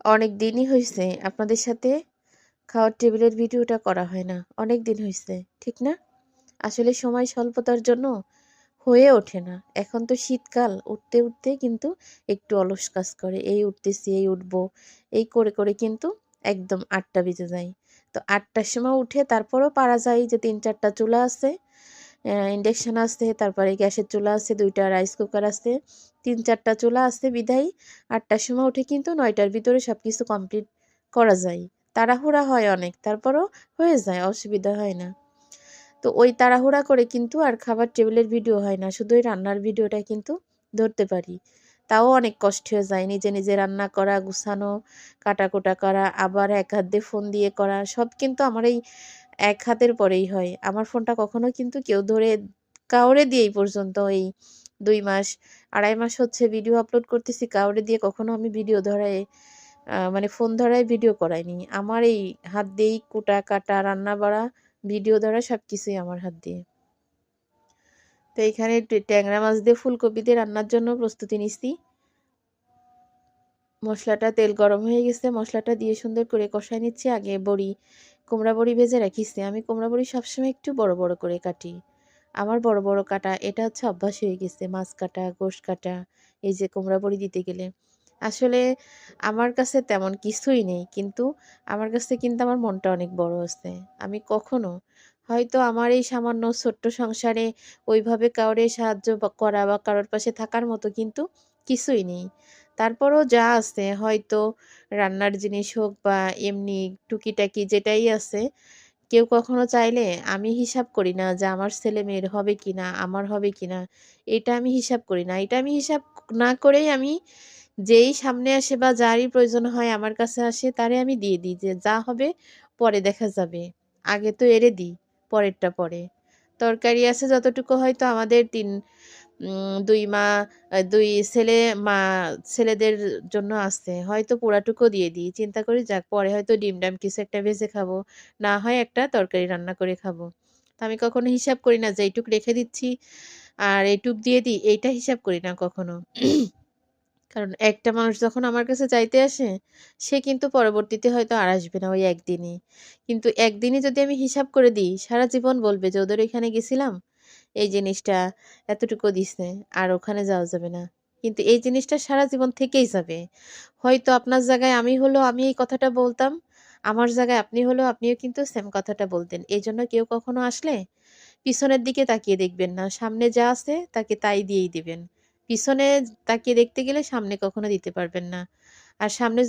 অনেক দিনই হইছে আপনাদের সাথে খাওয়ার টেবিলের ভিডিওটা করা হয় না। অনেক দিন হইছে, ঠিক না? আসলে সময় স্বল্পতার জন্য হয়ে ওঠে না। এখন তো শীতকাল, উঠতে কিন্তু একটু অলস কাজ করে। এই উঠতেছি, এই উঠবো, এই করে করে কিন্তু একদম ৮টা বেজে যায়। তো ৮টার সময় উঠে তারপরেও পারা যায় যে ৩-৪টা চুলা আছে, ইন্ডাকশন আছে, তারপরে গ্যাসের চুলা আছে, ২টা রাইস কুকার আছে, ৩-৪টা চুলা আছে বিধায় ৮টার সময় উঠে কিন্তু ৯টার ভিতরে সবকিছু কমপ্লিট করা যায়। তাড়াহুড়া হয় অনেক, তারপরও হয়ে যায়, অসুবিধা হয় না। তো ওই তাড়াহুড়া করে কিন্তু আর খাবার টেবিলের ভিডিও হয় না। শুধু ওই রান্নার ভিডিওটা কিন্তু ধরতে পারি। তাও অনেক কষ্ট হয়ে যায়। নিজে, নিজে রান্না করা, গুছানো, কাটাকুটা করা, আবার এক হাত দিয়ে ফোন দিয়ে করা। সব কিন্তু আমার এই এক হাতের পরেই হয়। আমার ফোনটা কখনো কিন্তু কেউ ধরে কাউরে দিয়ে এই পর্যন্ত এই ২ মাস, ২.৫ মাস হচ্ছে ভিডিও আপলোড করতেছি। কাউরে দিয়ে কখনো আমি ভিডিও ধরায় মানে ফোন ধরায় ভিডিও করাইনি। আমার এই হাত দিয়েই কুটা, কাটা, রান্না বাড়া, ভিডিও ধরা সবকিছুই আমার হাত দিয়ে। তো এখানে ট্যাংরা মাছ দিয়ে ফুলকপি দিয়ে রান্নার জন্য প্রস্তুতি নিচ্ছি। মশলাটা তেল গরম হয়ে গেছে, মশলাটা দিয়ে সুন্দর করে কষায় নিচ্ছি। আগে কুমড়া বড়ি ভেজে রাখিছি। আমি কুমড়া বড়ি সবসময় একটু বড় বড় করে কাটি। আমার বড় বড় কাটা এটা হচ্ছে অভ্যাস হয়ে গেছে। মাছ কাটা, গোশ কাটা, এই যে কুমড়া বড়ি দিতে গেলে। আসলে আমার কাছে তেমন কিছুই নেই, কিন্তু আমার কাছে কিন্তু আমার মনটা অনেক বড় আছে। আমি কখনো হয়তো আমার এই সামান্য ছোট্ট সংসারে ওইভাবে কাউরে সাহায্য করা বা কারোর পাশে থাকার মতো কিন্তু কিছুই নেই। তারপরও যা আছে, হয়তো রান্নার জিনিস হোক বা এমনি টুকিটাকি যেটাই আছে, কেউ কখনো চাইলে আমি হিসাব করি না যে আমার ছেলেমেয়ের হবে কিনা, আমার হবে কিনা। এটা আমি হিসাব করি না। এটা আমি হিসাব না করেই আমি যেই সামনে আসে বা যারই প্রয়োজন হয় আমার কাছে আসে তারে আমি দিয়ে দিই যে যা হবে পরে দেখা যাবে। আগে তো এরে দিই, পরেরটা পরে। তরকারি আছে যতটুকু হয়তো আমাদের ২ মা ২ ছেলে মা ছেলেদের জন্য আছে। হয়তো পুরাটুকু দিয়ে দিই। চিন্তা করি যাক পরে হয়তো ডিম-ডাম কিছু একটা ভেজে খাবো। না হয় একটা তরকারি রান্না করে খাবো। তো আমি কখনো হিসাব করি না যে এইটুক রেখে দিচ্ছি আর এইটুক দিয়ে দিই, এইটা হিসাব করি না কখনো। কারণ একটা মানুষ যখন আমার কাছে চাইতে আসে, সে কিন্তু পরবর্তীতে হয়তো আর আসবে না ওই একদিনই। কিন্তু একদিনই যদি আমি হিসাব করে দিই, সারা জীবন বলবে যে ওদের ওইখানে গেছিলাম, এই জিনিসটা এতটুকু দিছে, আর ওখানে যাওয়া যাবে না। কিন্তু এই জিনিসটা সারা জীবন থেকেই যাবে। হয়তো আপনার জায়গায় আমি হলেও আমি এই কথাটা বলতাম, আমার জায়গায় আপনি হলেও আপনিও কিন্তু সেম কথাটা বলতেন। এজন্য কেউ কখনো আসলে পিছনের দিকে তাকিয়ে দেখবেন না। সামনে যা আছে তাকে তাই দিয়েই দিবেন। পিছনে তাকিয়ে দেখতে গেলে সামনে কখনো দিতে পারবেন না। আর সামনে